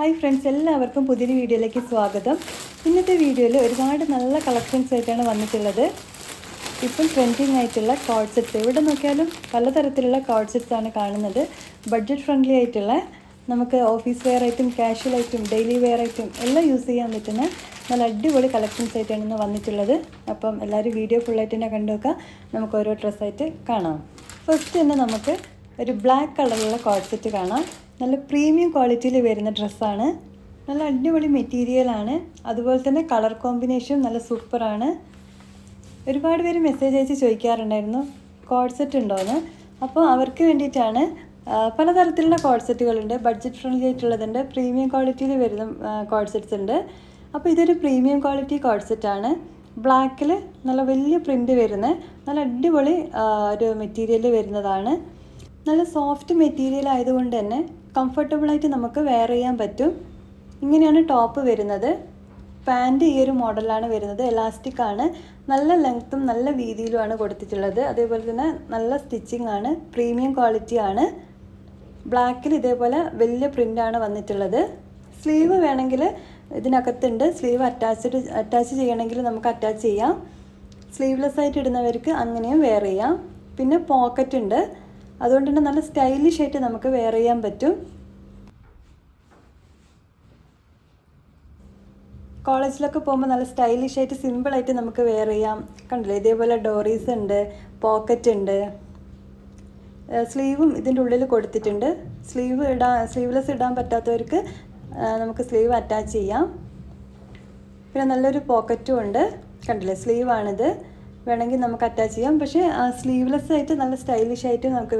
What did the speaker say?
Hi friends, എല്ലാവർക്കും പുതിയൊരു വീഡിയോയിലേക്ക് സ്വാഗതം. ഇന്നത്തെ വീഡിയോയിൽ ഒരുപാട് നല്ല കളക്ഷൻസ് ആയിട്ടാണ് വന്നിട്ടുള്ളത്. ഇപ്പം ട്രെൻഡിങ് ആയിട്ടുള്ള കോഡ് സെറ്റ്സ്, എവിടെ നോക്കിയാലും പലതരത്തിലുള്ള കോഡ് സെറ്റ്സ് ആണ് കാണുന്നത്. ബഡ്ജറ്റ് ഫ്രണ്ട്ലി ആയിട്ടുള്ള, നമുക്ക് ഓഫീസ് വെയർ ആയിട്ടും കാഷ്വൽ ആയിട്ടും ഡെയിലി വെയർ ആയിട്ടും എല്ലാം യൂസ് ചെയ്യാൻ പറ്റുന്ന നല്ല അടിപൊളി കളക്ഷൻസ് ആയിട്ടാണ് ഇന്ന് വന്നിട്ടുള്ളത്. അപ്പം എല്ലാവരും വീഡിയോ ഫുള്ളായിട്ട് തന്നെ കണ്ടു നോക്കുക. നമുക്ക് ഓരോ ഡ്രസ്സായിട്ട് കാണാം. ഫസ്റ്റ് തന്നെ നമുക്ക് ഒരു ബ്ലാക്ക് കളറുള്ള കോഡ് സെറ്റ് കാണാം. നല്ല പ്രീമിയം ക്വാളിറ്റിയിൽ വരുന്ന ഡ്രസ്സാണ്. നല്ല അടിപൊളി മെറ്റീരിയലാണ്. അതുപോലെ തന്നെ കളർ കോമ്പിനേഷൻ നല്ല സൂപ്പറാണ്. ഒരുപാട് പേര് മെസ്സേജ് അയച്ച് ചോദിക്കാറുണ്ടായിരുന്നു കോഡ് സെറ്റ് ഉണ്ടോയെന്ന്. അപ്പോൾ അവർക്ക് വേണ്ടിയിട്ടാണ്. പലതരത്തിലുള്ള കോഡ് സെറ്റുകളുണ്ട്. ബഡ്ജറ്റ് ഫ്രണ്ട്ലി ആയിട്ടുള്ളതുണ്ട്, പ്രീമിയം ക്വാളിറ്റിയിൽ വരുന്ന കോഡ് സെറ്റ്സ് ഉണ്ട്. അപ്പോൾ ഇതൊരു പ്രീമിയം ക്വാളിറ്റി കോഡ് സെറ്റാണ്. ബ്ലാക്കിൽ നല്ല വലിയ പ്രിൻ്റ് വരുന്ന നല്ല അടിപൊളി ഒരു മെറ്റീരിയൽ വരുന്നതാണ്. നല്ല സോഫ്റ്റ് മെറ്റീരിയൽ ആയതുകൊണ്ട് തന്നെ കംഫർട്ടബിളായിട്ട് നമുക്ക് വെയർ ചെയ്യാൻ പറ്റും. ഇങ്ങനെയാണ് ടോപ്പ് വരുന്നത്. പാൻറ്റ് ഈ ഒരു മോഡലാണ് വരുന്നത്. എലാസ്റ്റിക് ആണ്. നല്ല ലെങ്ത്തും നല്ല വീതിയിലുമാണ് കൊടുത്തിട്ടുള്ളത്. അതേപോലെ തന്നെ നല്ല സ്റ്റിച്ചിങ് ആണ്. പ്രീമിയം ക്വാളിറ്റി ആണ്. ബ്ലാക്കിൽ ഇതേപോലെ വലിയ പ്രിൻ്റാണ് വന്നിട്ടുള്ളത്. സ്ലീവ് വേണമെങ്കിൽ ഇതിനകത്തുണ്ട്. സ്ലീവ് അറ്റാച്ച് ചെയ്യണമെങ്കിൽ നമുക്ക് അറ്റാച്ച് ചെയ്യാം. സ്ലീവ്ലെസ് ആയിട്ട് ഇടുന്നവർക്ക് അങ്ങനെയും വെയർ ചെയ്യാം. പിന്നെ പോക്കറ്റ് ഉണ്ട്. അതുകൊണ്ട് തന്നെ നല്ല സ്റ്റൈലിഷ് ആയിട്ട് നമുക്ക് വെയർ ചെയ്യാൻ പറ്റും. കോളേജിലൊക്കെ പോകുമ്പോൾ നല്ല സ്റ്റൈലിഷ് ആയിട്ട് സിമ്പിളായിട്ട് നമുക്ക് വെയർ ചെയ്യാം. കണ്ടില്ലേ, ഇതേപോലെ ഡോറീസ് ഉണ്ട്, പോക്കറ്റ് ഉണ്ട്. സ്ലീവും ഇതിൻ്റെ ഉള്ളിൽ കൊടുത്തിട്ടുണ്ട്. സ്ലീവ്ലെസ് ഇടാൻ പറ്റാത്തവർക്ക് നമുക്ക് സ്ലീവ് അറ്റാച്ച് ചെയ്യാം. പിന്നെ നല്ലൊരു പോക്കറ്റും ഉണ്ട്. കണ്ടില്ലേ, സ്ലീവാണിത്. വേണമെങ്കിൽ നമുക്ക് അറ്റാച്ച് ചെയ്യാം. പക്ഷേ സ്ലീവ്ലെസ് ആയിട്ട് നല്ല സ്റ്റൈലിഷ് ആയിട്ട് നമുക്ക്